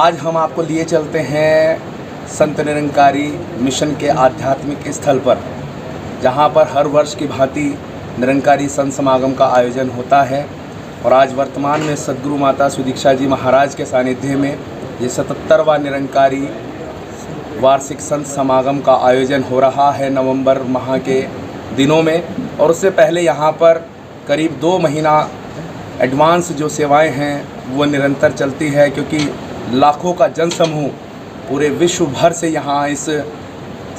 आज हम आपको लिए चलते हैं संत निरंकारी मिशन के आध्यात्मिक स्थल पर, जहां पर हर वर्ष की भांति निरंकारी संत समागम का आयोजन होता है। और आज वर्तमान में सद्गुरु माता सुदीक्षा जी महाराज के सानिध्य में ये 77वां निरंकारी वार्षिक संत समागम का आयोजन हो रहा है नवंबर माह के दिनों में। और उससे पहले यहाँ पर करीब 2 महीना एडवांस जो सेवाएं हैं वो निरंतर चलती है, क्योंकि लाखों का जनसमूह पूरे विश्व भर से यहाँ इस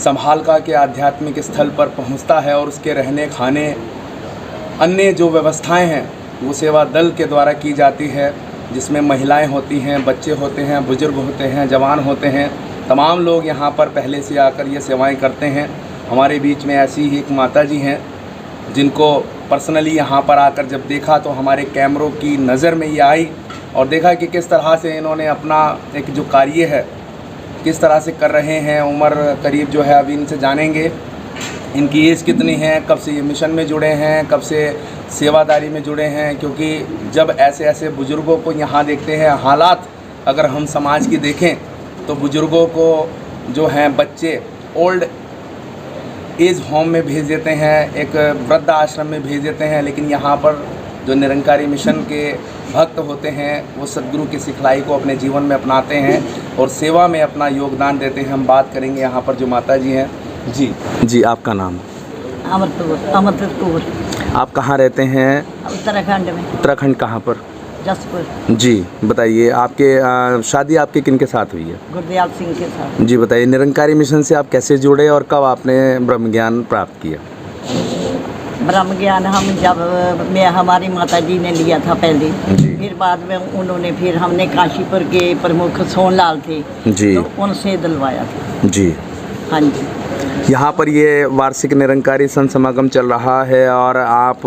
संभालका के आध्यात्मिक स्थल पर पहुँचता है। और उसके रहने खाने अन्य जो व्यवस्थाएं हैं वो सेवा दल के द्वारा की जाती है, जिसमें महिलाएं होती हैं, बच्चे होते हैं, बुजुर्ग होते हैं, जवान होते हैं। तमाम लोग यहाँ पर पहले से आकर ये सेवाएं करते हैं। हमारे बीच में ऐसी ही एक माता जी हैं जिनको पर्सनली यहाँ पर आकर जब देखा तो हमारे कैमरों की नज़र में ये आई और देखा कि किस तरह से इन्होंने अपना एक जो कार्य है किस तरह से कर रहे हैं। उम्र करीब जो है अभी इनसे जानेंगे इनकी एज कितनी है, कब से ये मिशन में जुड़े हैं, कब से सेवादारी में जुड़े हैं। क्योंकि जब ऐसे ऐसे बुज़ुर्गों को यहाँ देखते हैं, हालात अगर हम समाज की देखें तो बुज़ुर्गों को जो हैं बच्चे ओल्ड एज होम में भेज देते हैं, एक वृद्ध आश्रम में भेज देते हैं। लेकिन यहाँ पर जो निरंकारी मिशन के भक्त होते हैं वो सद्गुरु की सिखलाई को अपने जीवन में अपनाते हैं और सेवा में अपना योगदान देते हैं। हम बात करेंगे यहाँ पर जो माता जी हैं। जी, आपका नाम? अमरप्रीत कौर। आप कहाँ रहते हैं? उत्तराखंड में। उत्तराखंड कहाँ पर? जसपुर। जी बताइए, आपके शादी आपके किन के साथ हुई है? गुरदयाल सिंह के साथ। जी बताइए, निरंकारी मिशन से आप कैसे जुड़े और कब आपने ब्रह्म ज्ञान प्राप्त किया? ब्रह्म ज्ञान हमारी माता जी ने लिया था पहले, फिर बाद में उन्होंने हमने काशीपुर के प्रमुख सोनलाल थे जी, तो उनसे दिलवाया था। जी हाँ जी। यहाँ पर ये वार्षिक निरंकारी संत समागम चल रहा है और आप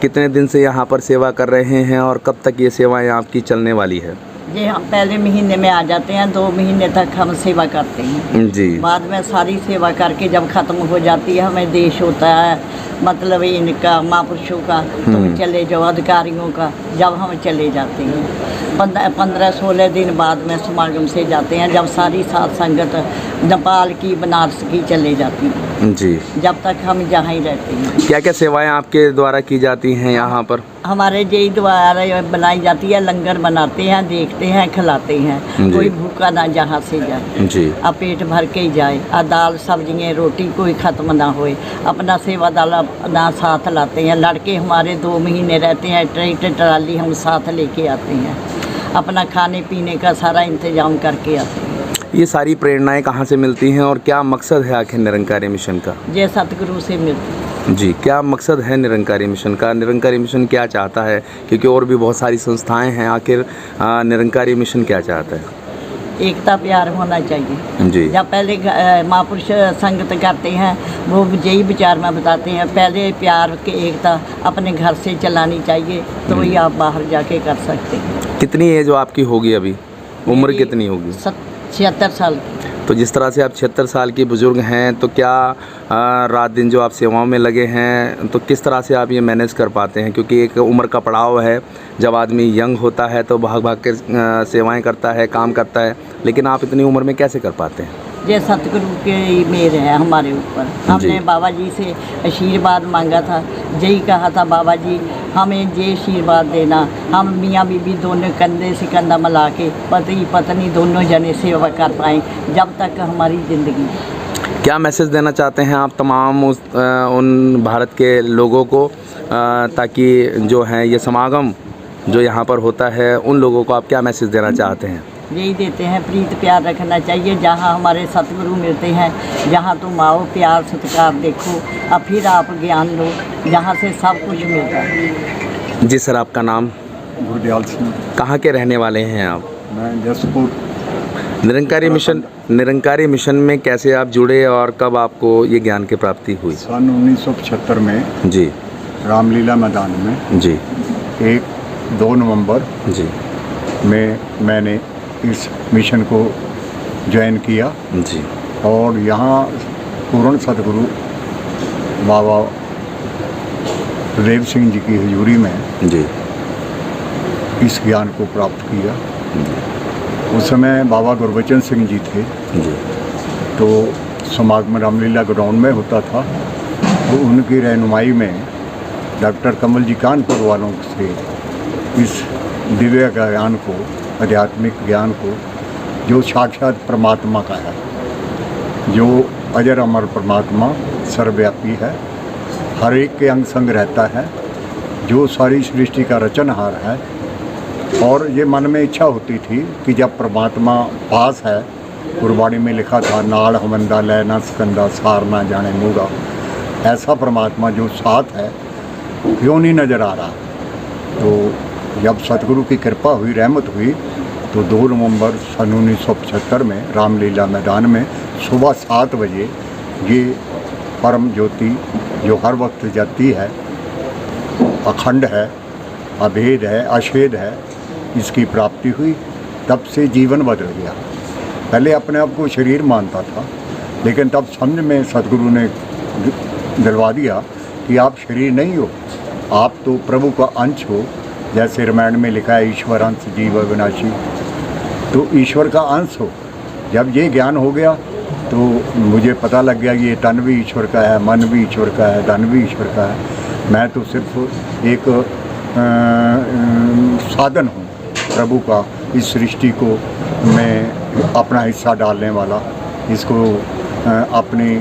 कितने दिन से यहाँ पर सेवा कर रहे हैं और कब तक ये सेवाएं आपकी चलने वाली है? जी, हम पहले महीने में आ जाते हैं, 2 महीने तक हम सेवा करते हैं जी। बाद में सारी सेवा करके जब ख़त्म हो जाती है, हमें देश होता है मतलब इनका महापुरुषों का, तो चले जाओ अधिकारियों का, जब हम चले जाते हैं 15-16 दिन बाद में समागम से जाते हैं, जब सारी साथ संगत नेपाल की बनारस की चले जाती है जी। जब तक हम जहाँ ही रहते हैं। क्या क्या सेवाएं आपके द्वारा की जाती हैं यहाँ पर? हमारे जी द्वारा बनाई जाती है, लंगर बनाते हैं, देखते हैं, खिलाते हैं, कोई भूखा ना जहाँ से जाए जी, अब पेट भर के ही जाए। दाल सब्जियाँ रोटी कोई ख़त्म ना होए, अपना सेवा दल अपना साथ लाते हैं। लड़के हमारे 2 महीने रहते हैं, ट्रैक्टर ट्राली हम साथ लेके आते हैं, अपना खाने पीने का सारा इंतजाम करके आते हैं। ये सारी प्रेरणाएं कहाँ से मिलती हैं और क्या मकसद है आखिर निरंकारी मिशन का? ये सतगुरु से मिलती है। जी, क्या मकसद है निरंकारी मिशन का? निरंकारी मिशन क्या चाहता है? क्योंकि और भी बहुत सारी संस्थाएं हैं, आखिर निरंकारी मिशन क्या चाहता है? एकता प्यार होना चाहिए जी। जब पहले महापुरुष संगत करते हैं वो यही विचार में बताते हैं, पहले प्यार के एकता अपने घर से चलानी चाहिए, तो ही आप बाहर जाके कर सकते हैं। कितनी एज आपकी होगी अभी? उम्र कितनी होगी? 76 साल की। तो जिस तरह से आप 76 साल की बुज़ुर्ग हैं, तो क्या रात दिन जो आप सेवाओं में लगे हैं, तो किस तरह से आप ये मैनेज कर पाते हैं? क्योंकि एक उम्र का पड़ाव है, जब आदमी यंग होता है तो भाग भाग के सेवाएं करता है, काम करता है, लेकिन आप इतनी उम्र में कैसे कर पाते हैं? ये सतगुरु के मेहर है हमारे ऊपर। हमने बाबा जी से आशीर्वाद मांगा था, यही कहा था बाबा जी हमें ये आशीर्वाद देना, हम मियाँ बीबी दोनों कंधे से कंधा मिला के पति पत्नी दोनों जने सेवा कर पाएँ जब तक हमारी ज़िंदगी। क्या मैसेज देना चाहते हैं आप तमाम उन भारत के लोगों को, ताकि जो है ये समागम जो यहाँ पर होता है उन लोगों को आप क्या मैसेज देना चाहते हैं? यही देते हैं, प्रीत प्यार रखना चाहिए। जहाँ हमारे सतगुरु मिलते हैं, जहाँ तुम आओ, प्यार सत्कार देखो, अब फिर आप ज्ञान लो, जहाँ से सब कुछ मिलता है। जी सर, आपका नाम? गुरदयाल सिंह। कहाँ के रहने वाले हैं आप? मैं जसपुर। निरंकारी मिशन में कैसे आप जुड़े और कब आपको ये ज्ञान की प्राप्ति हुई? सन 1975 में जी, रामलीला मैदान में जी, 2 नवंबर जी में मैंने इस मिशन को ज्वाइन किया जी। और यहाँ पूर्ण सतगुरु बाबा देव सिंह जी की हजूरी में जी इस ज्ञान को प्राप्त किया उस समय बाबा गुरबचन सिंह जी थे। जी। तो समागम रामलीला ग्राउंड में होता था, तो उनकी रहनुमाई में डॉक्टर कमल जी कानपुर वालों से इस दिव्य ज्ञान को, आध्यात्मिक ज्ञान को, जो साक्षात परमात्मा का है, जो अजर अमर परमात्मा सर्वव्यापी है, हर एक के अंग संग रहता है, जो सारी सृष्टि का रचनहार है। और ये मन में इच्छा होती थी कि जब परमात्मा पास है, गुरबाणी में लिखा था, नाल हमंदा लै ना सकंदा सार ना जाने मूड़ा, ऐसा परमात्मा जो साथ है क्यों नहीं नज़र आ रहा। तो जब सतगुरु की कृपा हुई, रहमत हुई, तो 2 नवंबर सन 1975 में रामलीला मैदान में सुबह 7 बजे ये परम ज्योति जो हर वक्त जाती है, अखंड है, अभेद है, अशेद है, इसकी प्राप्ति हुई। तब से जीवन बदल गया। पहले अपने आप को शरीर मानता था, लेकिन तब समझ में सतगुरु ने दिलवा दिया कि आप शरीर नहीं हो, आप तो प्रभु का अंश हो। जैसे रामायण में लिखा है, ईश्वर अंश जीव अविनाशी, तो ईश्वर का अंश हो। जब ये ज्ञान हो गया तो मुझे पता लग गया कि ये तन भी ईश्वर का है, मन भी ईश्वर का है, धन भी ईश्वर का है। मैं तो सिर्फ एक साधन हूँ प्रभु का, इस सृष्टि को मैं अपना हिस्सा डालने वाला, इसको अपनी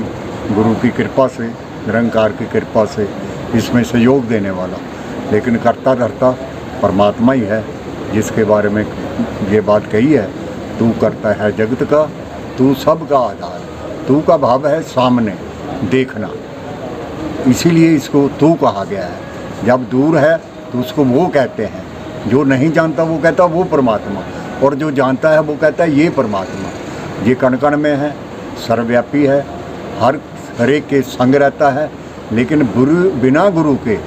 गुरु की कृपा से, निरंकार की कृपा से इसमें सहयोग देने वाला। लेकिन करता धरता परमात्मा ही है, जिसके बारे में ये बात कही है, तू करता है जगत का, तू सबका आधार, तू का भाव है सामने देखना, इसीलिए इसको तू कहा गया है। जब दूर है तो उसको वो कहते हैं, जो नहीं जानता वो कहता वो परमात्मा, और जो जानता है वो कहता है ये परमात्मा। ये कण कण में है, सर्वव्यापी है, हर एक के संग रहता है, लेकिन बिना गुरु के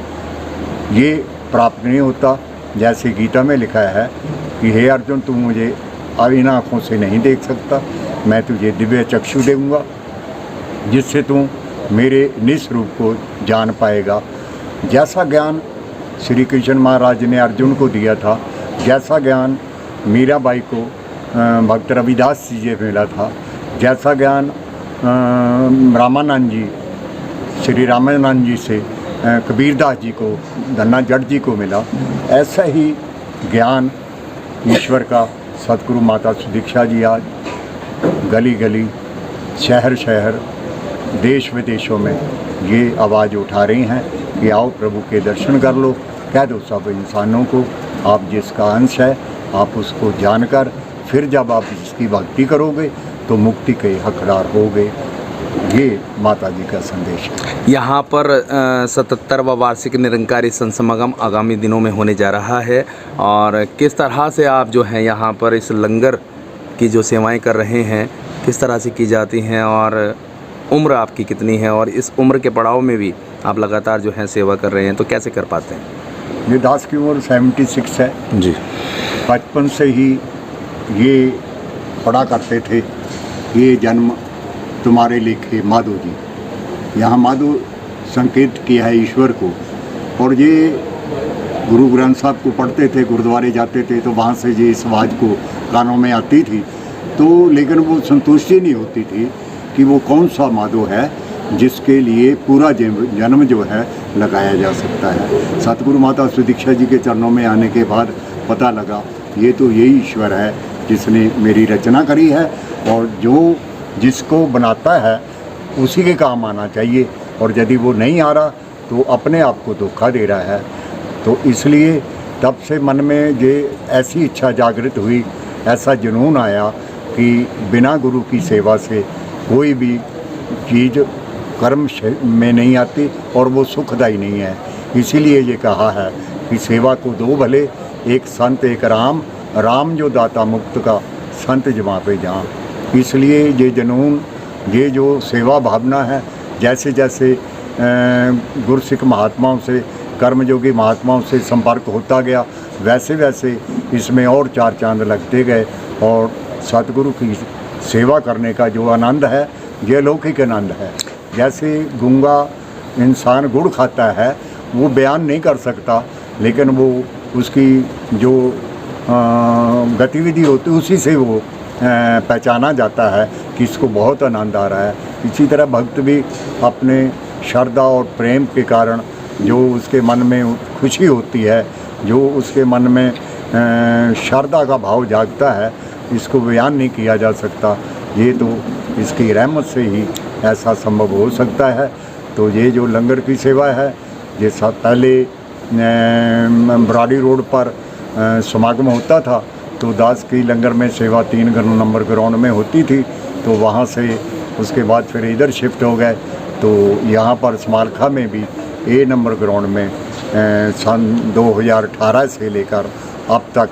ये प्राप्त नहीं होता। जैसे गीता में लिखा है कि हे अर्जुन, तू मुझे इन आँखों से नहीं देख सकता, मैं तुझे दिव्य चक्षु दूंगा, जिससे तू मेरे निस्वरूप को जान पाएगा। जैसा ज्ञान श्री कृष्ण महाराज ने अर्जुन को दिया था, जैसा ज्ञान मीराबाई को भक्त रविदास जी से मिला था, जैसा ज्ञान रामानंद जी, श्री रामानंद जी से कबीरदास जी को, धन्ना जट जी को मिला, ऐसा ही ज्ञान ईश्वर का सतगुरु माता सुदीक्षा जी आज गली गली, शहर शहर, देश विदेशों में ये आवाज़ उठा रही हैं कि आओ प्रभु के दर्शन कर लो। कह दो सब इंसानों को, आप जिसका अंश है, आप उसको जानकर फिर जब आप इसकी भक्ति करोगे तो मुक्ति के हकदार होगे। ये माता जी का संदेश है। यहाँ पर 77वां वार्षिक निरंकारी संत समागम आगामी दिनों में होने जा रहा है, और किस तरह से आप जो हैं यहाँ पर इस लंगर की जो सेवाएं कर रहे हैं, किस तरह से की जाती हैं, और उम्र आपकी कितनी है, और इस उम्र के पड़ाव में भी आप लगातार जो है सेवा कर रहे हैं, तो कैसे कर पाते हैं? ये दास की उम्र 76 है जी। बचपन से ही ये पढ़ा करते थे, ये जन्म तुम्हारे लेखे माधो जी। यहाँ माधो संकेत किया है ईश्वर को, और ये गुरु ग्रंथ साहब को पढ़ते थे, गुरुद्वारे जाते थे, तो वहाँ से ये इस आवाज़ को कानों में आती थी। तो लेकिन वो संतुष्टि नहीं होती थी कि वो कौन सा माधो है जिसके लिए पूरा जन्म जो है लगाया जा सकता है। सतगुरु माता सुदीक्षा जी के चरणों में आने के बाद पता लगा ये तो यही ईश्वर है जिसने मेरी रचना करी है, और जो जिसको बनाता है उसी के काम आना चाहिए, और यदि वो नहीं आ रहा तो अपने आप को धोखा दे रहा है। तो इसलिए तब से मन में ये ऐसी इच्छा जागृत हुई, ऐसा जुनून आया कि बिना गुरु की सेवा से कोई भी चीज़ कर्म में नहीं आती, और वो सुखदायी नहीं है। इसीलिए ये कहा है कि सेवा को दो भले, एक संत एक राम, राम जो दाता मुक्त का, संत जहाँ पे जहाँ। इसलिए ये जुनून, ये जो सेवा भावना है, जैसे जैसे गुरसिख महात्माओं से, कर्मयोगी महात्माओं से संपर्क होता गया, वैसे वैसे इसमें और चार चांद लगते गए, और सतगुरु की सेवा करने का जो आनंद है, ये लौकिक आनंद है। जैसे गूंगा इंसान गुड़ खाता है, वो बयान नहीं कर सकता, लेकिन वो उसकी जो गतिविधि होती है उसी से वो पहचाना जाता है कि इसको बहुत आनंद आ रहा है। इसी तरह भक्त भी अपने श्रद्धा और प्रेम के कारण जो उसके मन में खुशी होती है, जो उसके मन में श्रद्धा का भाव जागता है, इसको बयान नहीं किया जा सकता। ये तो इसकी रहमत से ही ऐसा संभव हो सकता है। तो ये जो लंगर की सेवा है, ये सब पहले बराड़ी रोड पर समागम होता था तो दास की लंगर में सेवा 3 नंबर ग्राउंड में होती थी। तो वहाँ से उसके बाद फिर इधर शिफ्ट हो गए। तो यहाँ पर समालखा में भी ए नंबर ग्राउंड में सन 2018 से लेकर अब तक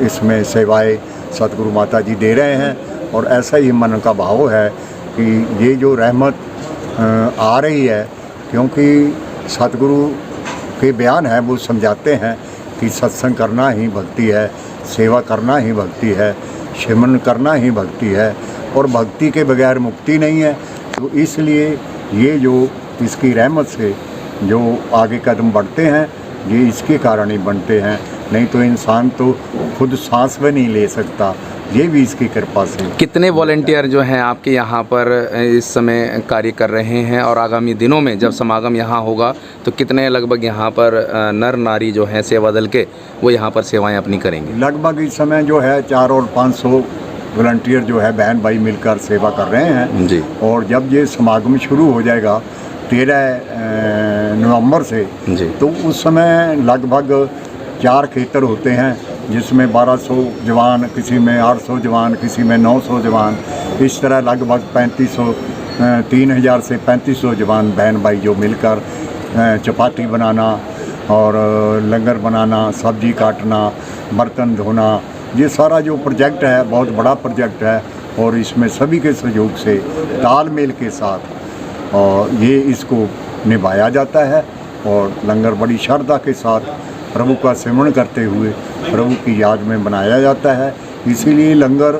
इसमें सेवाएं सतगुरु माता जी दे रहे हैं। और ऐसा ही मन का भाव है कि ये जो रहमत आ रही है, क्योंकि सतगुरु के बयान है वो समझाते हैं कि सत्संग करना ही भक्ति है, सेवा करना ही भक्ति है, सिमरन करना ही भक्ति है, और भक्ति के बगैर मुक्ति नहीं है। तो इसलिए ये जो इसकी रहमत से जो आगे कदम बढ़ते हैं, ये इसके कारण ही बनते हैं। नहीं तो इंसान तो खुद सांस भी नहीं ले सकता, ये भी इसकी कृपा से। कितने वॉलेंटियर जो हैं आपके यहाँ पर इस समय कार्य कर रहे हैं, और आगामी दिनों में जब समागम यहाँ होगा तो कितने लगभग यहाँ पर नर नारी जो हैं सेवा दल के वो यहाँ पर सेवाएं अपनी करेंगे? लगभग इस समय जो है 400 और 500 वॉलंटियर जो है बहन भाई मिलकर सेवा कर रहे हैं जी। और जब ये समागम शुरू हो जाएगा 13 नवंबर से जी, तो उस समय लगभग 4 खेतर होते हैं, जिसमें 1200 जवान, किसी में 800 जवान, किसी में 900 जवान, इस तरह लगभग 3000 से 3500 जवान बहन भाई जो मिलकर चपाती बनाना और लंगर बनाना, सब्जी काटना, बर्तन धोना, ये सारा जो प्रोजेक्ट है बहुत बड़ा प्रोजेक्ट है। और इसमें सभी के सहयोग से तालमेल के साथ और ये इसको निभाया जाता है। और लंगर बड़ी श्रद्धा के साथ प्रभु का सिमरन करते हुए प्रभु की याद में बनाया जाता है। इसीलिए लंगर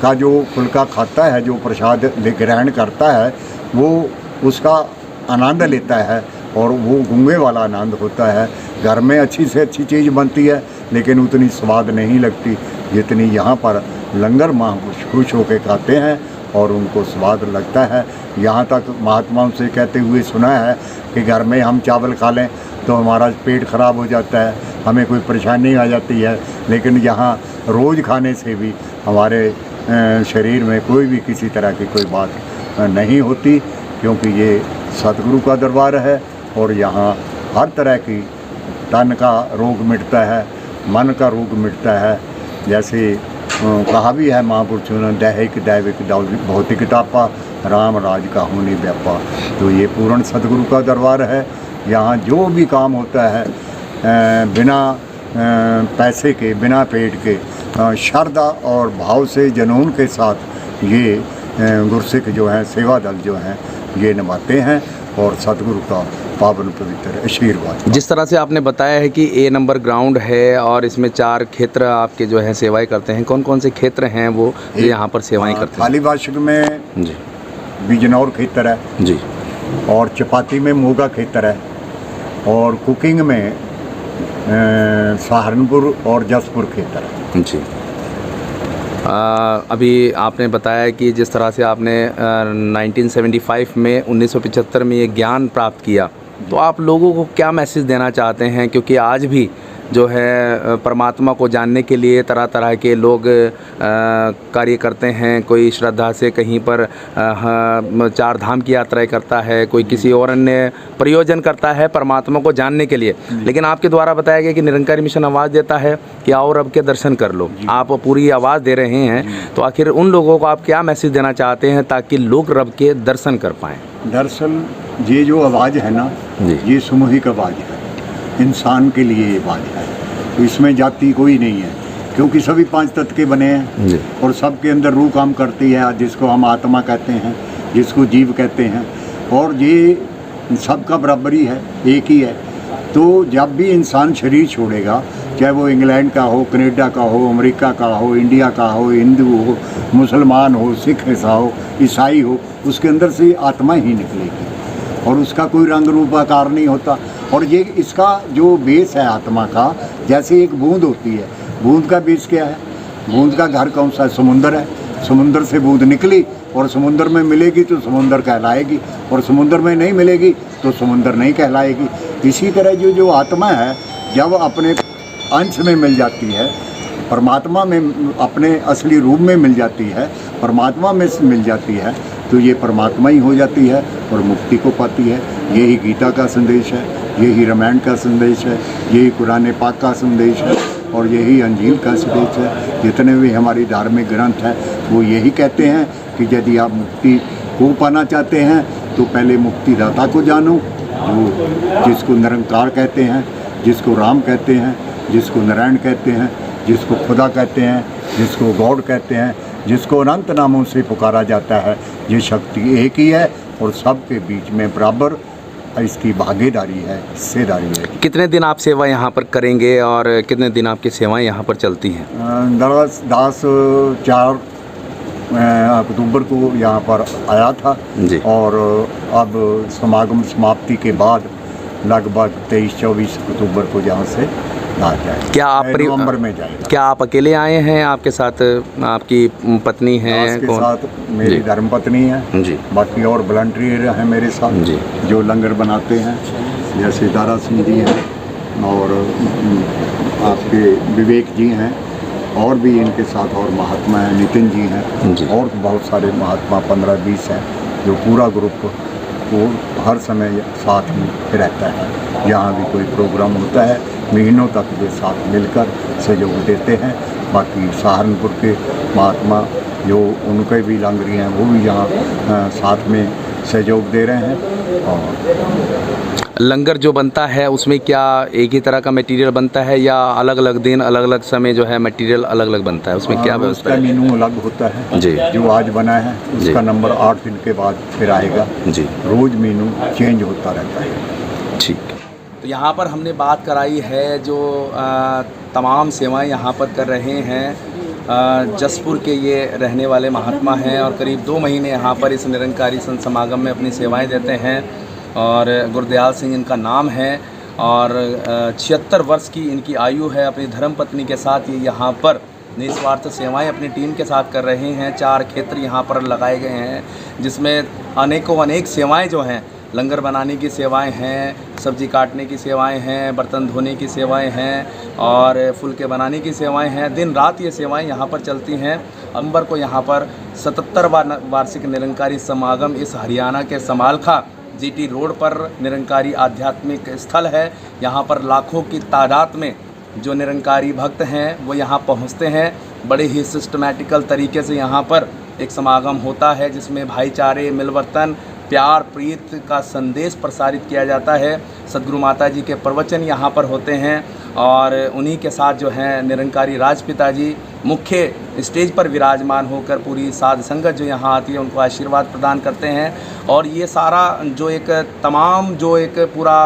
का जो फुल्का खाता है, जो प्रसाद ग्रहण करता है, वो उसका आनंद लेता है और वो गूंगे वाला आनंद होता है। घर में अच्छी से अच्छी चीज़ बनती है लेकिन उतनी स्वाद नहीं लगती जितनी यहाँ पर लंगर महापुरुष खुश होकर खाते हैं और उनको स्वाद लगता है। यहाँ तक महात्माओं से कहते हुए सुना है कि घर में हम चावल खा लें तो हमारा पेट खराब हो जाता है, हमें कोई परेशानी आ जाती है, लेकिन यहाँ रोज़ खाने से भी हमारे शरीर में कोई भी किसी तरह की कोई बात नहीं होती, क्योंकि ये सतगुरु का दरबार है। और यहाँ हर तरह की तन का रोग मिटता है, मन का रोग मिटता है। जैसे कहा भी है महापुरुषों ने, दैहिक दैविक भौतिक तापा, राम राज का होनी व्यापा। तो ये पूर्ण सतगुरु का दरबार है। यहाँ जो भी काम होता है बिना पैसे के, बिना पेट के, श्रद्धा और भाव से जुनून के साथ ये गुरसिख जो हैं, सेवा दल जो हैं, ये निभाते हैं और सतगुरु का पावन पवित्र आशीर्वाद। जिस तरह से आपने बताया है कि ए नंबर ग्राउंड है और इसमें 4 क्षेत्र आपके जो है सेवाएं करते हैं, कौन कौन से क्षेत्र हैं वो यहाँ पर सेवाएं करते हैं? थाली भाषिक में जी, बिजनौर क्षेत्र है जी, और चपाती में मोगा क्षेत्र है, और कुकिंग में सहारनपुर और जसपुर क्षेत्र है। जी। अभी आपने बताया कि जिस तरह से आपने 1975 में 1975 में ये ज्ञान प्राप्त किया, तो आप लोगों को क्या मैसेज देना चाहते हैं? क्योंकि आज भी जो है परमात्मा को जानने के लिए तरह तरह के लोग कार्य करते हैं। कोई श्रद्धा से कहीं पर 4 धाम की यात्राएं करता है, कोई किसी और अन्य प्रयोजन करता है परमात्मा को जानने के लिए। लेकिन आपके द्वारा बताया गया कि निरंकारी मिशन आवाज़ देता है कि आओ रब के दर्शन कर लो। आप पूरी आवाज़ दे रहे हैं, तो आखिर उन लोगों को आप क्या मैसेज देना चाहते हैं ताकि लोग रब के दर्शन कर पाएँ? दरअसल ये जो आवाज़ है ना, ये सामूहिक आवाज़ है, इंसान के लिए ये आवाज़ है। तो इसमें जाति कोई नहीं है, क्योंकि सभी 5 तत्व के बने हैं और सबके अंदर रूह काम करती है, जिसको हम आत्मा कहते हैं, जिसको जीव कहते हैं, और ये सबका बराबरी है, एक ही है। तो जब भी इंसान शरीर छोड़ेगा, चाहे वो इंग्लैंड का हो, कनाडा का हो, अमेरिका का हो, इंडिया का हो, हिंदू हो, मुसलमान हो, सिख हो, ईसाई हो, उसके अंदर से आत्मा ही निकलेगी और उसका कोई रंग रूप आकार नहीं होता। और ये इसका जो बेस है आत्मा का, जैसे एक बूंद होती है, बूंद का बीज क्या है? बूंद का घर कौन सा है? समुंदर है। समुंदर से बूंद निकली और समुंदर में मिलेगी तो समुंदर कहलाएगी, और समुंदर में नहीं मिलेगी तो समुंदर नहीं कहलाएगी। इसी तरह जो आत्मा है जब अपने अंश में मिल जाती है, परमात्मा में अपने असली रूप में मिल जाती है, परमात्मा में मिल जाती है, तो ये परमात्मा ही हो जाती है और मुक्ति को पाती है। यही गीता का संदेश है, यही रामायण का संदेश है, यही कुरान पाक का संदेश है और यही अंजील का संदेश है। जितने भी हमारी धार्मिक ग्रंथ हैं वो यही कहते हैं कि यदि आप मुक्ति को पाना चाहते हैं तो पहले मुक्तिदाता को जानो, जिसको निरंकार कहते हैं, जिसको राम कहते हैं, जिसको नारायण कहते हैं, जिसको खुदा कहते हैं, जिसको गॉड कहते हैं, जिसको अनंत नामों से पुकारा जाता है। ये शक्ति एक ही है और सबके बीच में बराबर इसकी भागीदारी है, हिस्सेदारी है। कितने दिन आप सेवा यहाँ पर करेंगे और कितने दिन आपकी सेवाएं यहाँ पर चलती हैं? 4 अक्टूबर को यहाँ पर आया था जी। और अब समागम समाप्ति के बाद लगभग 23-24 अक्टूबर को यहाँ से आ जाए। क्या आप नवंबर में जाएगा। क्या आप अकेले आए हैं? आपके साथ आपकी पत्नी है? उसके साथ मेरी धर्मपत्नी है जी। बाकी और वॉलंटियर हैं मेरे साथ जी। जो लंगर बनाते हैं, जैसे दारा सिंह जी हैं और आपके विवेक जी हैं, और भी इनके साथ और महात्मा हैं, नितिन जी हैं जी। और बहुत सारे महात्मा 15-20 हैं, जो पूरा ग्रुप वो हर समय साथ ही रहता है। यहाँ भी कोई प्रोग्राम होता है महीनों तक ये साथ मिलकर सहयोग देते हैं। बाकी सहारनपुर के महात्मा जो उनके भी लंगरी हैं वो भी यहाँ साथ में सहयोग दे रहे हैं। और लंगर जो बनता है उसमें क्या एक ही तरह का मटेरियल बनता है या अलग अलग दिन अलग अलग समय जो है मटेरियल अलग अलग बनता है? उसमें क्या व्यवस्था उसका है? मेनू अलग होता है जी। जो आज बना है उसका नंबर 8 दिन के बाद फिर आएगा जी। रोज़ मेनू चेंज होता रहता है। ठीक। तो यहाँ पर हमने बात कराई है जो तमाम सेवाएं यहाँ पर कर रहे हैं। जसपुर के ये रहने वाले महात्मा हैं और करीब 2 महीने यहाँ पर इस निरंकारी संत समागम में अपनी सेवाएं देते हैं और गुरदयाल सिंह इनका नाम है और 76 वर्ष की इनकी आयु है। अपनी धर्मपत्नी के साथ ये यहाँ पर निस्वार्थ सेवाएं अपनी टीम के साथ कर रहे हैं। 4 क्षेत्र यहाँ पर लगाए गए हैं जिसमें अनेक सेवाएं जो हैं, लंगर बनाने की सेवाएं हैं, सब्जी काटने की सेवाएं हैं, बर्तन धोने की सेवाएं हैं और फुलके बनाने की सेवाएं हैं। दिन रात ये सेवाएं यहाँ पर चलती हैं। अंबर को यहाँ पर 77वां वार्षिक निरंकारी समागम इस हरियाणा के समालखा जीटी रोड पर निरंकारी आध्यात्मिक स्थल है। यहाँ पर लाखों की तादाद में जो निरंकारी भक्त हैं वो यहाँ पहुँचते हैं। बड़े ही सिस्टमैटिकल तरीके से यहाँ पर एक समागम होता है जिसमें भाईचारे, मिलवर्तन, प्यार, प्रीत का संदेश प्रसारित किया जाता है। सदगुरु माता जी के प्रवचन यहाँ पर होते हैं और उन्हीं के साथ जो हैं निरंकारी राजपिता जी मुख्य स्टेज पर विराजमान होकर पूरी साध संगत जो यहाँ आती है उनको आशीर्वाद प्रदान करते हैं। और ये सारा जो एक पूरा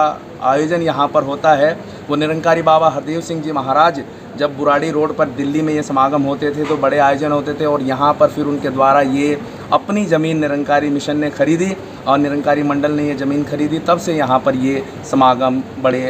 आयोजन यहाँ पर होता है वो निरंकारी बाबा हरदेव सिंह जी महाराज जब बुराड़ी रोड पर दिल्ली में ये समागम होते थे तो बड़े आयोजन होते थे और यहाँ पर फिर उनके द्वारा ये अपनी ज़मीन निरंकारी मिशन ने खरीदी और निरंकारी मंडल ने ये ज़मीन खरीदी। तब से यहाँ पर ये समागम बड़े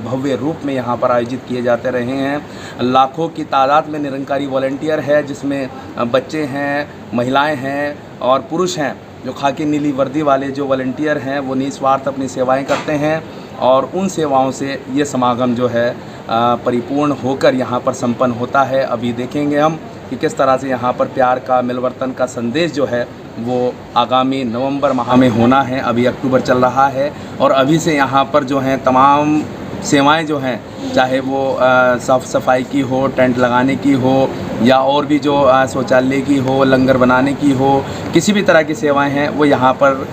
भव्य रूप में यहाँ पर आयोजित किए जाते रहे हैं। लाखों की तादाद में निरंकारी वॉलंटियर है जिसमें बच्चे हैं, महिलाएं हैं और पुरुष हैं। जो खाकी नीली वर्दी वाले जो वॉलंटियर हैं वो निस्वार्थ अपनी सेवाएँ करते हैं और उन सेवाओं से ये समागम जो है परिपूर्ण होकर यहाँ पर संपन्न होता है। अभी देखेंगे हम कि किस तरह से यहाँ पर प्यार का, मिलवर्तन का संदेश जो है वो आगामी नवंबर माह में होना है। अभी अक्टूबर चल रहा है और अभी से यहाँ पर जो हैं तमाम सेवाएं जो हैं, चाहे वो साफ़ सफाई की हो, टेंट लगाने की हो या और भी जो शौचालय की हो, लंगर बनाने की हो, किसी भी तरह की सेवाएं हैं वो यहाँ पर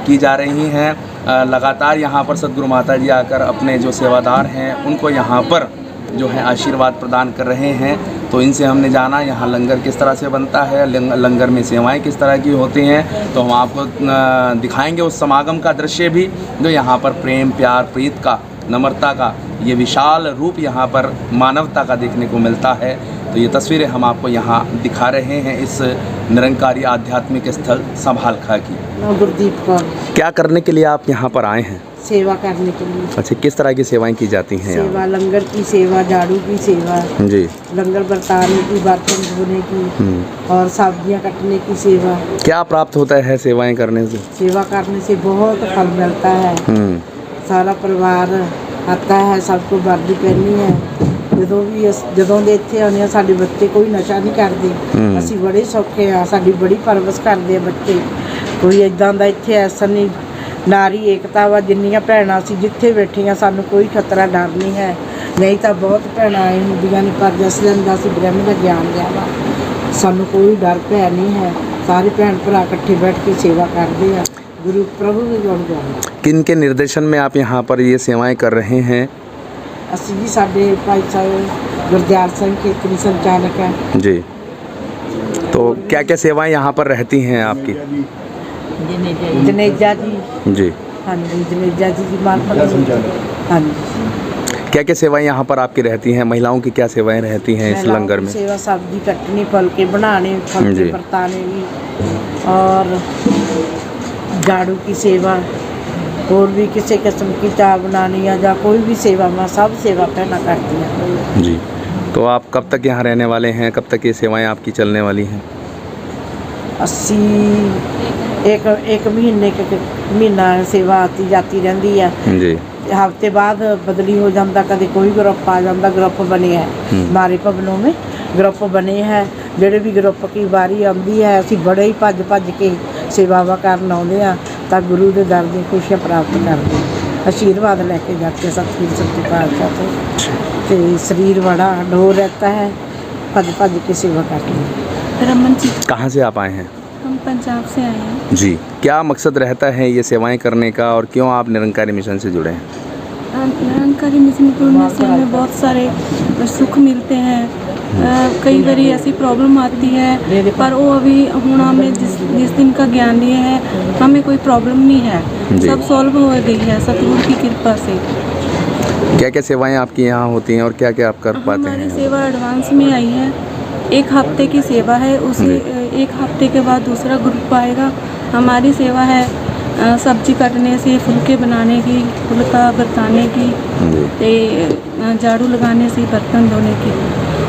की जा रही हैं। लगातार यहाँ पर सदगुरु माता जी आकर अपने जो सेवादार हैं उनको यहाँ पर जो है आशीर्वाद प्रदान कर रहे हैं। तो इनसे हमने जाना यहाँ लंगर किस तरह से बनता है, लंगर में सेवाएं किस तरह की होती हैं। तो हम आपको दिखाएंगे उस समागम का दृश्य भी जो यहाँ पर प्रेम, प्यार, प्रीत का, नम्रता का ये विशाल रूप यहाँ पर मानवता का देखने को मिलता है। तो ये तस्वीरें हम आपको यहाँ दिखा रहे हैं इस निरंकारी आध्यात्मिक स्थल समालखा की। गुरदीप कौर। क्या करने के लिए आप यहाँ पर आए हैं? सेवा करने के लिए। अच्छा, किस तरह की सेवाएं की जाती हैं सेवा, लंगर की सेवा, झाड़ू की सेवा, जी। लंगर बरताने की, बर्तन धोने की और सब्जियां कटने की सेवा। क्या प्राप्त होता है सेवाएं करने से? सेवा करने से बहुत फल मिलता है। सारा परिवार आता है, सबको वर्दी पहनी है। ਜਦੋਂ ਦੇ ਇੱਥੇ ਆਉਂਦੇ ਆ, ਸਾਡੇ ਬੱਚੇ ਕੋਈ ਨਸ਼ਾ ਨਹੀਂ ਕਰਦੇ, ਅਸੀਂ ਬੜੇ ਸੌਖੇ ਆ, ਸਾਡੀ ਬੜੀ ਪਰਵਰਿਸ਼ ਕਰਦੇ ਆ ਬੱਚੇ। ਕੋਈ ਇਦਾਂ ਦਾ ਇੱਥੇ ਐਸਾ ਨਹੀਂ, ਨਾਰੀ ਏਕਤਾ ਵਾ, ਜਿੰਨੀਆਂ ਭੈਣਾਂ ਅਸੀਂ ਜਿੱਥੇ ਬੈਠੀਆਂ ਸਾਨੂੰ ਕੋਈ ਖਤਰਾ ਡਰ ਨਹੀਂ ਹੈ। ਨਹੀਂ ਤਾਂ ਬਹੁਤ ਭੈਣਾਂ ਆਈ ਹੁੰਦੀਆਂ ਨੇ, ਪਰ ਜਿਸ ਦਿਨ ਦਾ ਅਸੀਂ ਬ੍ਰਹਮ ਦਾ ਗਿਆਨ ਲਿਆ ਵਾ, ਸਾਨੂੰ ਕੋਈ ਡਰ ਭੈ ਨਹੀਂ ਹੈ। ਸਾਰੇ ਭੈਣ ਭਰਾ ਇਕੱਠੇ ਬੈਠ ਕੇ सेवा करते हैं, गुरु प्रभु के गुण गाते। किन के निर्देशन में आप यहाँ पर ये सेवाएं कर रहे हैं? ਅਸੀਂ ਜੀ ਸਾਡੇ ਭਾਈ ਸਾਹਿਬ ਗੁਰਦਿਆਲ ਸਿੰਘ ਖੇਤਰੀ संचालक है जी। तो क्या क्या सेवाएं यहाँ पर रहती हैं आपकी? जनेजा जी, जी। हाँ जी, जनेजा जी की मान पर हाँ जी। क्या क्या सेवाएं यहाँ पर आपकी रहती हैं? महिलाओं की क्या सेवाएं रहती हैं इस महिलाओं लंगर की में? सेवा, सब्जी कटनी, फुलके बनाने, जी। फुलके बरताने की, और झाड़ू की सेवा, और भी किसी किस्म की चाय बनानी है या कोई भी सेवा में सब सेवा पहना करती हैं। जी। तो आप कब तक यहाँ रहने वाले हैं? कब तक ये सेवाएं आपकी चलने वाली हैं? अस्सी एक महीना सेवा आती जाती रहती है जी। हफ्ते बाद बदली हो जाता, कभी कोई ग्रुप आ जाता। ग्रुप बने है हमारे भवनों में, ग्रुप बने हैं। ਜਿਹੜੇ भी ग्रुप की बारी आती है, ਅਸੀਂ बड़े ही भज भज के सेवावां ਕਰਨ ਆਉਂਦੇ ਆ, ਤਾਂ ਗੁਰੂ ਦੇ ਦਰ ਦੀਆਂ ਖੁਸ਼ੀਆਂ ਪ੍ਰਾਪਤ ਕਰਦੇ ਹਾਂ। आशीर्वाद लेके जाते सतगुरु सच्चे पातशाह से, तो शरीर बड़ा डोर रहता है, भज भज के सेवा करते हैं। रमन जी, कहाँ से आप आए हैं? हम पंजाब से आए हैं। जी। क्या मकसद रहता है ये सेवाएं करने का और क्यों आप निरंकारी मिशन से जुड़े हैं? निरंकारी मिशन जुड़ने से हमें बहुत सारे सुख मिलते हैं। कई बार ऐसी प्रॉब्लम आती है, पर वो अभी हूँ हमें जिस दिन का ज्ञान लिए है, हमें कोई प्रॉब्लम नहीं है, सब सॉल्व हो गई है सतगुरु की कृपा से। क्या क्या सेवाएं आपकी यहाँ होती हैं और क्या क्या आप कर पाते हमारी हैं? सेवा एडवांस में आई है, 1 हफ्ते की सेवा है, उसी 1 हफ्ते के बाद दूसरा ग्रुप आएगा। हमारी सेवा है सब्जी काटने से, फुलके बनाने की, फुलका बरताने की, झाड़ू लगाने से, बर्तन धोने की।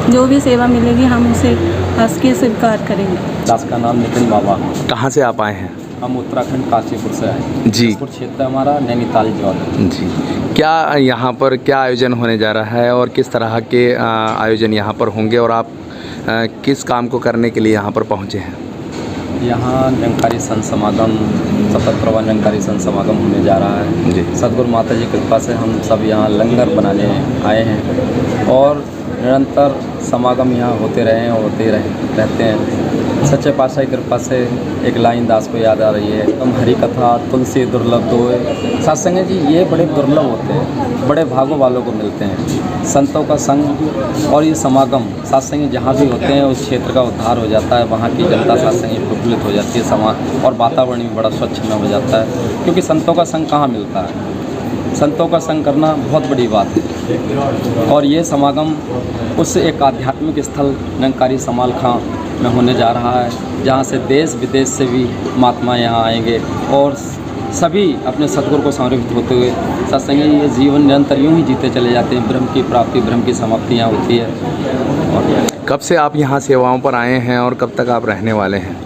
जो भी सेवा मिलेगी हम उसे हंस के स्वीकार करेंगे। दास का नाम नितिन बाबा। कहाँ से आप आए हैं? हम उत्तराखंड काशीपुर से आए। जी। क्षेत्र हमारा नैनीताल जोन। जी। क्या यहाँ पर क्या आयोजन होने जा रहा है और किस तरह के आयोजन यहाँ पर होंगे और आप किस काम को करने के लिए यहाँ पर पहुँचे हैं? यहाँ निरंकारी संत समागम, सतत प्रवाह निरंकारी संत समागम होने जा रहा है। जी। सतगुरु माता जी की कृपा से हम सब यहाँ लंगर बनाने आए हैं और निरंतर समागम यहाँ होते रहे और होते रहते हैं। सच्चे पातशाह की कृपा से एक लाइन दास को याद आ रही है, तुम हरि कथा तुलसी दुर्लभ दोए। सत्संग जी ये बड़े दुर्लभ होते हैं, बड़े भागों वालों को मिलते हैं। संतों का संग और ये समागम सत्संग जहाँ भी होते हैं उस क्षेत्र का उद्धार हो जाता है, वहाँ की जनता सत्संग प्रफुल्लित हो जाती है, समाज और वातावरण भी बड़ा स्वच्छ में हो जाता है। क्योंकि संतों का संग कहाँ मिलता है, संतों का संग करना बहुत बड़ी बात है। और ये समागम उस एक आध्यात्मिक स्थल निरंकारी समाल खां में होने जा रहा है, जहाँ से देश विदेश से भी महात्मा यहाँ आएंगे और सभी अपने सतगुरु को समर्पित होते हुए सत्संग ये जीवन निरंतर यूँ ही जीते चले जाते हैं। ब्रह्म की प्राप्ति, ब्रह्म की समाप्ति यहाँ होती है। और कब से आप यहाँ सेवाओं पर आए हैं और कब तक आप रहने वाले हैं?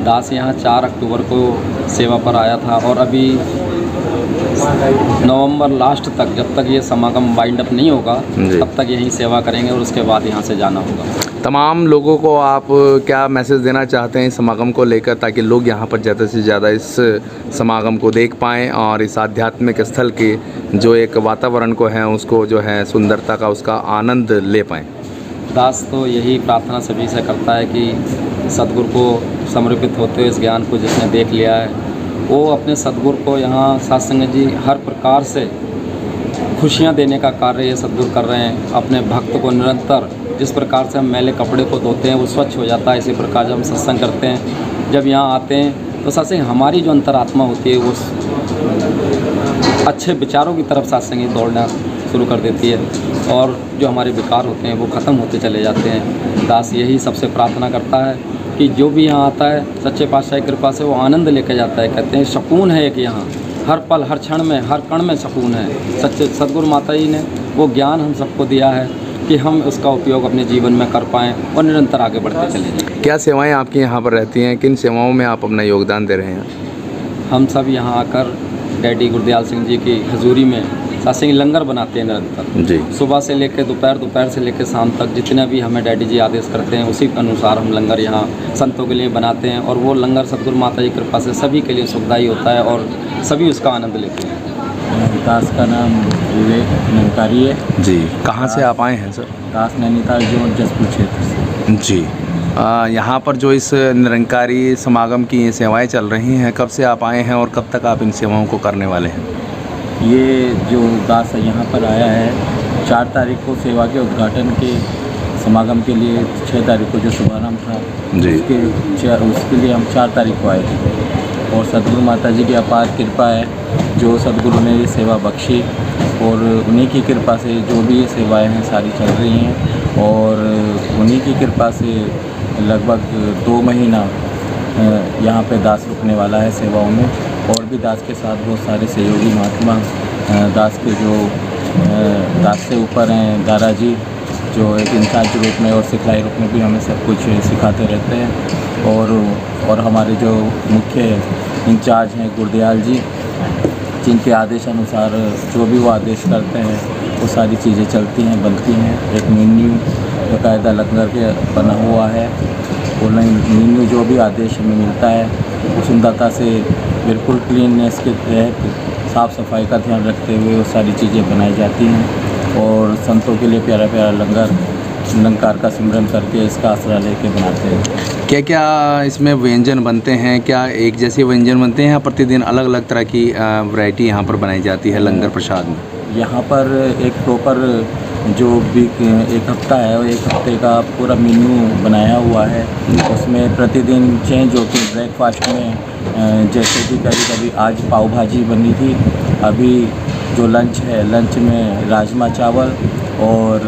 दास यहाँ 4 अक्टूबर को सेवा पर आया था और अभी नवंबर लास्ट तक, जब तक ये समागम वाइंड अप नहीं होगा तब तक यहीं सेवा करेंगे और उसके बाद यहाँ से जाना होगा। तमाम लोगों को आप क्या मैसेज देना चाहते हैं इस समागम को लेकर, ताकि लोग यहाँ पर ज़्यादा से ज़्यादा इस समागम को देख पाएँ और इस आध्यात्मिक स्थल के जो एक वातावरण को है उसको जो है सुंदरता का उसका आनंद ले पाएँ? दास तो यही प्रार्थना सभी से करता है कि सतगुरु को समर्पित होते हुए इस ज्ञान को जिसने देख लिया है वो अपने सतगुरु को यहाँ सत्संग जी हर प्रकार से खुशियाँ देने का कार्य ये सतगुरु कर रहे हैं। अपने भक्त को निरंतर जिस प्रकार से हम मैले कपड़े को धोते हैं वो स्वच्छ हो जाता है, इसी प्रकार जब हम सत्संग करते हैं, जब यहाँ आते हैं तो सत्संग हमारी जो अंतरात्मा होती है वो अच्छे विचारों की तरफ सत्संग दौड़ना शुरू कर देती है और जो हमारे विकार होते हैं वो ख़त्म होते चले जाते हैं। दास यही सबसे प्रार्थना करता है कि जो भी यहाँ आता है सच्चे पातशाह की कृपा से वो आनंद लेकर जाता है। कहते हैं सुकून है एक यहाँ, हर पल हर क्षण में हर कण में सुकून है। सच्चे सद्गुरु माता जी ने वो ज्ञान हम सबको दिया है कि हम उसका उपयोग अपने जीवन में कर पाएँ और निरंतर आगे बढ़ते चले जाएँ। क्या सेवाएं आपकी यहाँ पर रहती हैं, किन सेवाओं में आप अपना योगदान दे रहे हैं? हम सब यहाँ आकर डैडी गुरदयाल सिंह जी की हजूरी में सत्संग लंगर बनाते हैं निरंतर। जी। सुबह से लेकर दोपहर से लेकर शाम तक जितना भी हमें डैडी जी आदेश करते हैं उसी के अनुसार हम लंगर यहाँ संतों के लिए बनाते हैं और वो लंगर सद्गुरु माता जी की कृपा से सभी के लिए सुखदायी होता है और सभी उसका आनंद लेते हैं। दास का नाम विवेक निरंकारी है। जी। कहाँ से आप आए हैं सर? दास नैनीताल जोन जसपुर क्षेत्र से। जी। यहाँ पर जो इस निरंकारी समागम की ये सेवाएं चल रही हैं, कब से आप आए हैं और कब तक आप इन सेवाओं को करने वाले हैं? ये जो दास यहाँ पर आया है 4 तारीख को सेवा के उद्घाटन के समागम के लिए, 6 तारीख को जो शुभारंभ था जी। उसके लिए हम 4 तारीख को आए थे और सद्गुरु माता जी की अपार कृपा है जो सद्गुरु ने ये सेवा बख्शी और उन्हीं की कृपा से जो भी ये सेवाएं हैं सारी चल रही हैं और उन्हीं की कृपा से लगभग 2 महीना यहाँ पे दास रुकने वाला है सेवाओं में और भी दास के साथ बहुत सारे सहयोगी महात्मा दास के जो दास से ऊपर हैं दारा जी जो एक इंचार्ज रूप में और सिखलाई रूप में भी हमें सब कुछ सिखाते रहते हैं और हमारे जो मुख्य इंचार्ज हैं गुरदयाल जी जिनके आदेश अनुसार जो भी वो आदेश करते हैं वो सारी चीज़ें चलती हैं बनती हैं। एक मेन्यू बाकायदा लंगर के बना हुआ है और मेन्यू जो भी आदेश हमें मिलता है वो सुंदरता से बिल्कुल क्लीननेस के तहत साफ़ सफाई का ध्यान रखते हुए वो सारी चीज़ें बनाई जाती हैं और संतों के लिए प्यारा प्यारा लंगर निरंकार का सिमरन करके इसका आसरा लेके बनाते हैं। क्या क्या इसमें व्यंजन बनते हैं? क्या एक जैसे व्यंजन बनते हैं या प्रतिदिन अलग अलग तरह की वैरायटी यहाँ पर बनाई जाती है लंगर प्रसाद में? यहाँ पर एक प्रॉपर जो भी एक हफ्ता है और एक हफ्ते का पूरा मेन्यू बनाया हुआ है उसमें प्रतिदिन चेंज होती है। ब्रेकफास्ट में जैसे कि कभी आज पाव भाजी बनी थी, अभी जो लंच है लंच में राजमा चावल और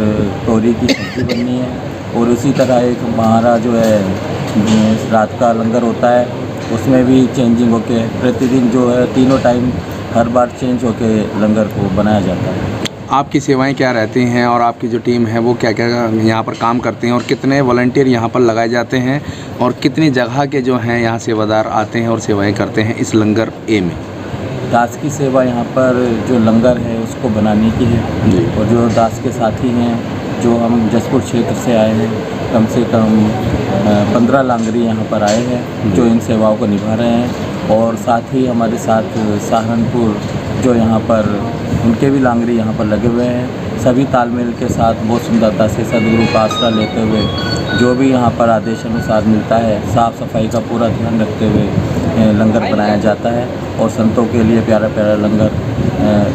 तोरी की सब्ज़ी बननी है और उसी तरह एक हमारा जो है रात का लंगर होता है उसमें भी चेंजिंग होके प्रतिदिन जो है तीनों टाइम हर बार चेंज होके लंगर को बनाया जाता है। आपकी सेवाएं क्या रहती हैं और आपकी जो टीम है वो क्या क्या यहाँ पर काम करते हैं और कितने वॉलंटियर यहाँ पर लगाए जाते हैं और कितनी जगह के जो हैं यहाँ सेवादार आते हैं और सेवाएं करते हैं इस लंगर ए में? दास की सेवा यहाँ पर जो लंगर है उसको बनाने की है जी। और जो दास के साथी हैं जो हम जसपुर क्षेत्र से आए हैं कम से कम 15 लांगरी यहाँ पर आए हैं जो इन सेवाओं को निभा रहे हैं और साथ ही हमारे साथ सहारनपुर जो यहाँ पर उनके भी लांगरी यहाँ पर लगे हुए हैं। सभी तालमेल के साथ बहुत सुंदरता से सद्गुरु का आसरा लेते हुए जो भी यहाँ पर आदेश अनुसार मिलता है साफ़ सफाई का पूरा ध्यान रखते हुए लंगर बनाया जाता है और संतों के लिए प्यारा प्यारा लंगर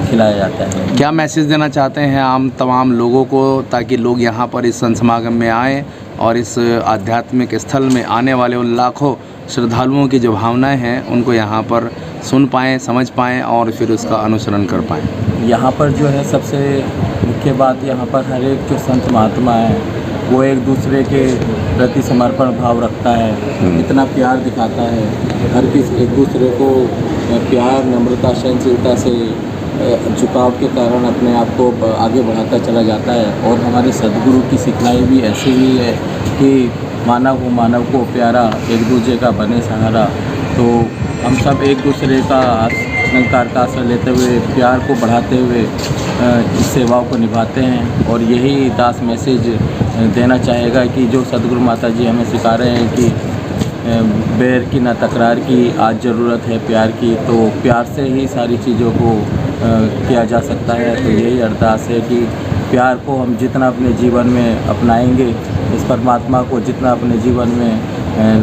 खिलाया जाता है। क्या मैसेज देना चाहते हैं आम तमाम लोगों को ताकि लोग यहाँ पर इस संत समागम में आएँ और इस आध्यात्मिक स्थल में आने वाले उन लाखों श्रद्धालुओं की जो भावनाएं हैं उनको यहाँ पर सुन पाएँ, समझ पाएँ और फिर उसका अनुसरण कर पाएँ? यहाँ पर जो है सबसे मुख्य बात यहाँ पर हर एक जो संत महात्मा है वो एक दूसरे के प्रति समर्पण भाव रखता है, इतना प्यार दिखाता है, हर किसी एक दूसरे को प्यार नम्रता सहनशीलता से झुकाव के कारण अपने आप को आगे बढ़ाता चला जाता है। और हमारे सद्गुरु की सिखलाई भी ऐसी ही है कि मानव हो मानव को प्यारा, एक दूसरे का बने सहारा। तो हम सब एक दूसरे का निरंकार का आश्रय लेते हुए प्यार को बढ़ाते हुए इस सेवाओं को निभाते हैं और यही दास मैसेज देना चाहेगा कि जो सद्गुरु माता जी हमें सिखा रहे हैं कि बैर की ना तकरार की, आज ज़रूरत है प्यार की, तो प्यार से ही सारी चीज़ों को किया जा सकता है। तो यही अरदास है कि प्यार को हम जितना अपने जीवन में अपनाएंगे, इस परमात्मा को जितना अपने जीवन में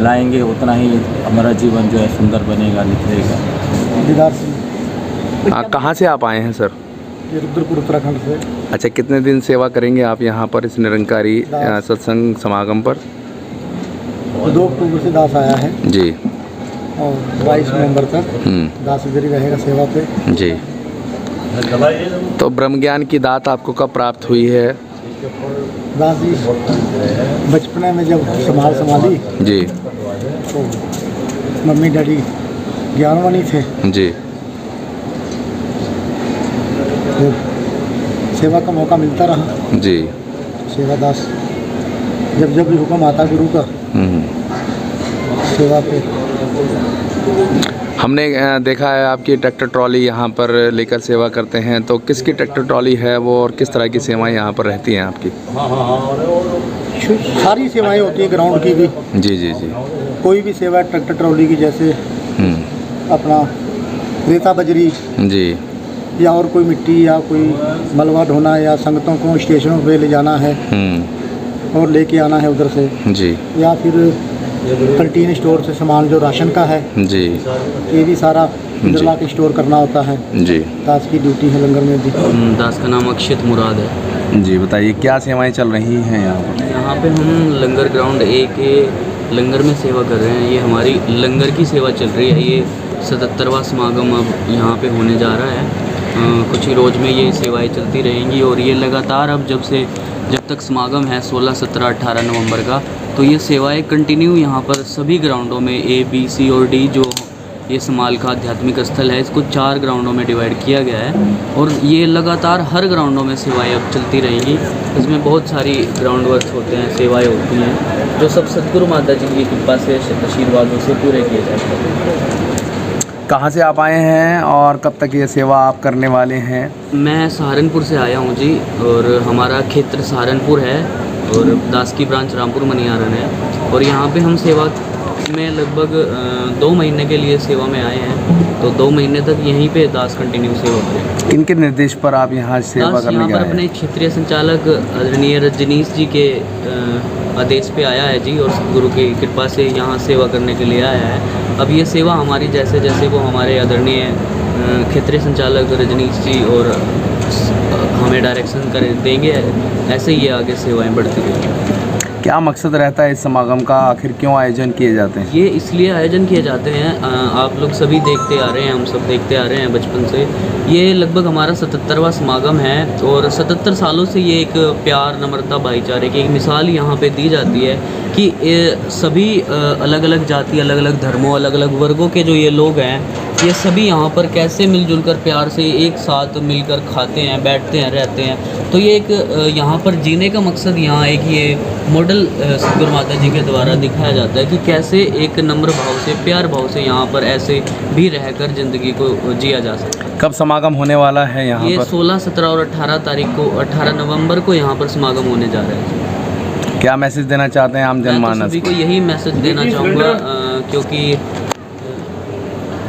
लाएंगे, उतना ही हमारा जीवन जो है सुंदर बनेगा, निखरेगा। कहाँ से आप आए हैं सर? रुद्रपुर उत्तराखंड से। अच्छा, कितने दिन सेवा करेंगे आप यहाँ पर इस निरंकारी सत्संग समागम पर? 2 अक्टूबर से दास आया है जी और 22 नवंबर तक दास इधर ही रहेगा सेवा पे जी। तो ब्रह्म ज्ञान की दात आपको कब प्राप्त हुई है? दास जी बचपन में जब संभाली जी तो मम्मी डैडी ज्ञानवानी थे जी। तो सेवा का मौका मिलता रहा। जी। सेवादास जब जब भी हुक्म आता गुरु का सेवा पे। हमने देखा है आपकी ट्रैक्टर ट्रॉली यहाँ पर लेकर सेवा करते हैं, तो किसकी ट्रैक्टर ट्रॉली है वो और किस तरह की सेवाएं यहाँ पर रहती हैं आपकी? सारी सेवाएं होती हैं ग्राउंड की भी। जी जी जी। कोई भी सेवा ट्रैक्टर ट्रॉली की, जैसे अपना रेता बजरी जी, या और कोई मिट्टी या कोई मलबा ढोना या संगतों को स्टेशनों पे ले जाना है और लेके आना है उधर से जी, या फिर कैंटीन स्टोर से सामान जो राशन का है जी, ये भी सारा इधर ला के स्टोर करना होता है। जी। दास की ड्यूटी है लंगर में भी। दास का नाम अक्षित मुराद है। जी, बताइए क्या सेवाएं चल रही हैं यहाँ पर? यहाँ पे हम लंगर ग्राउंड ए के लंगर में सेवा कर रहे हैं। ये हमारी लंगर की सेवा चल रही है। ये 77वां समागम अब यहाँ पे होने जा रहा है। कुछ ही रोज़ में ये सेवाएं चलती रहेंगी और ये लगातार अब जब तक समागम है 16, 17, 18 नवंबर का, तो ये सेवाएं कंटिन्यू यहाँ पर सभी ग्राउंडों में A, B, C और D जो ये समाल का आध्यात्मिक स्थल है, इसको 4 ग्राउंडों में डिवाइड किया गया है और ये लगातार हर ग्राउंडों में सेवाएं अब चलती रहेंगी। इसमें बहुत सारी ग्राउंड वर्क होते हैं, सेवाएं होती हैं जो सब सतगुरु माता जी की कृपा से आशीर्वादों से पूरे किए जाते हैं। कहाँ से आप आए हैं और कब तक ये सेवा आप करने वाले हैं? मैं सहारनपुर से आया हूँ जी, और हमारा क्षेत्र सहारनपुर है और दास की ब्रांच रामपुर मनियारन है और यहाँ पे हम सेवा में लगभग 2 महीने के लिए सेवा में आए हैं। तो 2 महीने तक यहीं पे दास कंटिन्यू सेवा करें। किनके निर्देश पर आप यहाँ सेवा दास करने यहाँ के पर आए अपने हैं? क्षेत्रीय संचालक आदरणीय रजनीश जी के आदेश पे आया है जी, और सतगुरु की कृपा से यहाँ सेवा करने के लिए आया है। अब ये सेवा हमारी जैसे जैसे वो हमारे आदरणीय क्षेत्रीय संचालक रजनीश जी और हमें डायरेक्शन कर देंगे, ऐसे ही ये आगे सेवाएं बढ़ती रहेंगी। क्या मकसद रहता है इस समागम का? आखिर क्यों आयोजन किए जाते हैं? ये इसलिए आयोजन किए जाते हैं, आप लोग सभी देखते आ रहे हैं, हम सब देखते आ रहे हैं बचपन से। ये लगभग हमारा 77वां समागम है और 77 सालों से ये एक प्यार, नम्रता, भाईचारे की एक मिसाल यहाँ पे दी जाती है कि सभी अलग अलग जाति, अलग अलग धर्मों, अलग अलग वर्गों के जो ये लोग हैं, ये सभी यहाँ पर कैसे मिलजुल कर प्यार से एक साथ मिलकर खाते हैं, बैठते हैं, रहते हैं। तो ये एक यहाँ पर जीने का मकसद यहाँ एक ये मॉडल सतगुरु माता जी के द्वारा दिखाया जाता है कि कैसे एक नम्र भाव से, प्यार भाव से यहाँ पर ऐसे भी रहकर ज़िंदगी को जिया जा सकता है। कब समागम होने वाला है यहाँ ये पर? 16, 17 और 18 तारीख को, 18 नवंबर को यहाँ पर समागम होने जा रहा है। क्या मैसेज देना चाहते हैं आम मैं तो जनमानस सभी को? को यही मैसेज देना चाहूँगा क्योंकि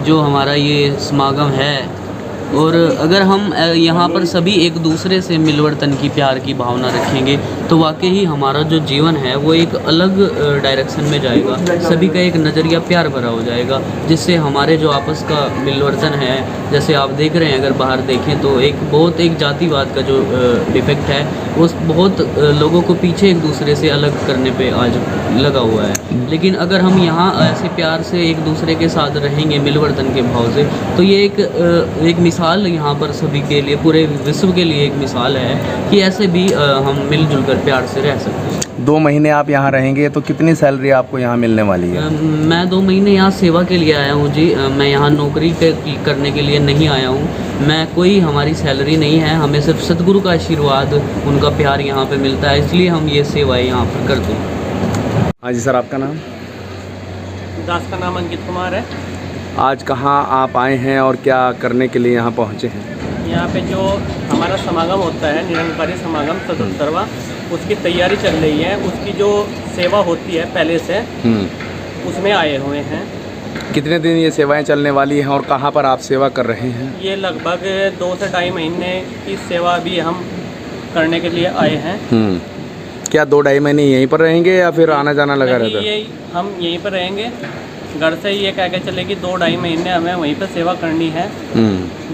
जो हमारा ये समागम है, और अगर हम यहाँ पर सभी एक दूसरे से मिलवर्तन की, प्यार की भावना रखेंगे तो वाकई ही हमारा जो जीवन है वो एक अलग डायरेक्शन में जाएगा। सभी का एक नज़रिया प्यार भरा हो जाएगा, जिससे हमारे जो आपस का मिलवर्तन है, जैसे आप देख रहे हैं, अगर बाहर देखें तो एक जातिवाद का जो डिफेक्ट है वो बहुत लोगों को पीछे एक दूसरे से अलग करने पे आज लगा हुआ है। लेकिन अगर हम यहाँ ऐसे प्यार से एक दूसरे के साथ रहेंगे, मिलवर्तन के भाव से, तो ये एक मिसाल यहाँ पर सभी के लिए, पूरे विश्व के लिए एक मिसाल है कि ऐसे भी हम मिलजुल कर प्यार से रह सकते हैं। 2 महीने आप यहाँ रहेंगे तो कितनी सैलरी आपको यहाँ मिलने वाली है? मैं 2 महीने यहाँ सेवा के लिए आया हूँ जी। मैं यहाँ नौकरी करने के लिए नहीं आया हूँ। मैं कोई, हमारी सैलरी नहीं है, हमें सिर्फ सतगुरु का आशीर्वाद, उनका प्यार यहाँ पे मिलता है, इसलिए हम ये सेवाएं यहाँ पर करते हैं। हाँ जी सर, आपका नाम? दास का नाम अंकित कुमार है। आज कहाँ आप आए हैं और क्या करने के लिए यहाँ पहुँचे हैं? यहाँ पे जो हमारा समागम होता है, निरंकारी समागम 77वां, उसकी तैयारी चल रही है। उसकी जो सेवा होती है पहले से, उसमें आए हुए हैं। कितने दिन ये सेवाएं चलने वाली हैं और कहाँ पर आप सेवा कर रहे हैं? ये लगभग 2 से 2.5 महीने की सेवा भी हम करने के लिए आए हैं। क्या 2-2.5 महीने यहीं पर रहेंगे या फिर आना जाना लगा रहता है? हम यहीं पर रहेंगे। घर से ये कह के चले कि 2-2.5 महीने हमें वहीं पर सेवा करनी है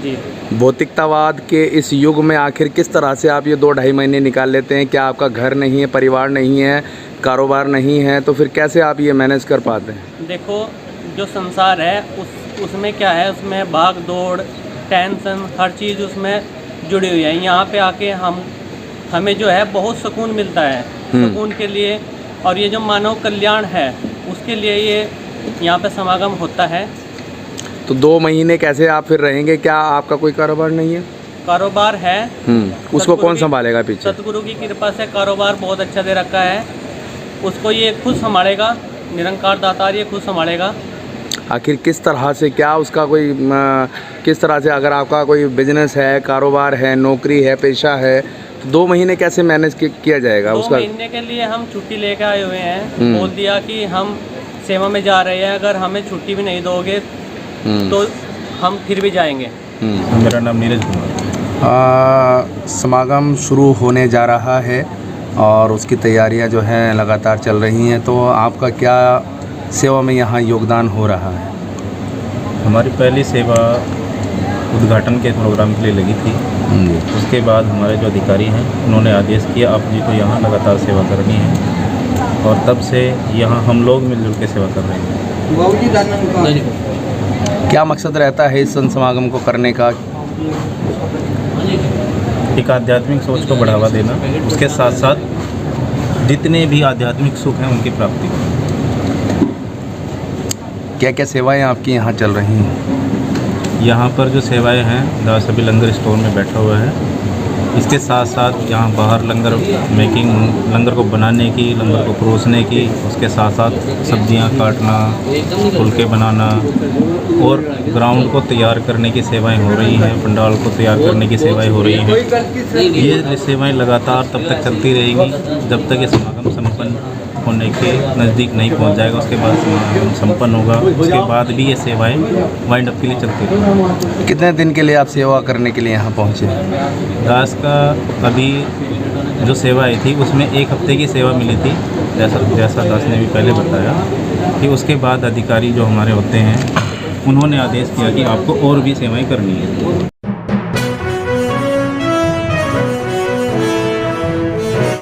जी। भौतिकतावाद के इस युग में आखिर किस तरह से आप ये 2-2.5 महीने निकाल लेते हैं? क्या आपका घर नहीं है, परिवार नहीं है, कारोबार नहीं है, तो फिर कैसे आप ये मैनेज कर पाते हैं? देखो, जो संसार है उसमें क्या है, उसमें भाग दौड़, टेंशन, हर चीज़ उसमें जुड़ी हुई है। यहाँ पे आके हमें जो है बहुत सुकून मिलता है। सुकून के लिए, और ये जो मानव कल्याण है उसके लिए ये यहाँ पे समागम होता है। तो 2 महीने कैसे आप फिर रहेंगे? क्या आपका कोई कारोबार नहीं है? कारोबार है। उसको सतगुरु कौन की- संभालेगा पीछे? सतगुरु की कृपा से कारोबार बहुत अच्छा दे रखा है, उसको ये खुद संभालेगा, निरंकार दातार ये खुद संभालेगा। आखिर किस तरह से, क्या उसका कोई किस तरह से, अगर आपका कोई बिजनेस है, कारोबार है, नौकरी है, पेशा है, तो 2 महीने कैसे मैनेज किया जाएगा 2 उसका? महीने के लिए हम छुट्टी लेके आए हुए हैं। बोल दिया कि हम सेवा में जा रहे हैं, अगर हमें छुट्टी भी नहीं दोगे तो हम फिर भी जाएंगे। मेरा नाम नीरज कुमार। समागम शुरू होने जा रहा है और उसकी तैयारियां जो हैं लगातार चल रही हैं, तो आपका क्या सेवा में यहाँ योगदान हो रहा है? हमारी पहली सेवा उद्घाटन के प्रोग्राम के लिए लगी थी। उसके बाद हमारे जो अधिकारी हैं उन्होंने आदेश किया आप जी को यहाँ लगातार सेवा करनी है, और तब से यहाँ हम लोग मिलजुल के सेवा कर रहे हैं। क्या मकसद रहता है इस संत समागम को करने का? एक आध्यात्मिक सोच को बढ़ावा देना, उसके साथ साथ जितने भी आध्यात्मिक सुख हैं उनकी प्राप्ति। क्या क्या सेवाएं आपकी यहाँ चल रही हैं? यहाँ पर जो सेवाएं हैं, दास अभी लंगर स्टोर में बैठा हुआ है। इसके साथ साथ यहाँ बाहर लंगर मेकिंग, लंगर को बनाने की, लंगर को परोसने की, उसके साथ साथ सब्जियाँ काटना, फुलके बनाना और ग्राउंड को तैयार करने की सेवाएं हो रही हैं, पंडाल को तैयार करने की सेवाएं हो रही हैं। ये सेवाएं लगातार तब तक चलती रहेंगी जब तक ये समागम संपन्न होने के नज़दीक नहीं पहुंच जाएगा। उसके बाद समागम संपन्न होगा, उसके बाद भी ये सेवाएं वाइंड अप के लिए चलती रहेंगी। कितने दिन के लिए आप सेवा करने के लिए यहाँ पहुँचे? दास का अभी जो सेवा आई थी उसमें 1 हफ्ते की सेवा मिली थी, जैसा दास ने भी पहले बताया कि उसके बाद अधिकारी जो हमारे होते हैं उन्होंने आदेश किया कि आपको और भी सेवाएं करनी है।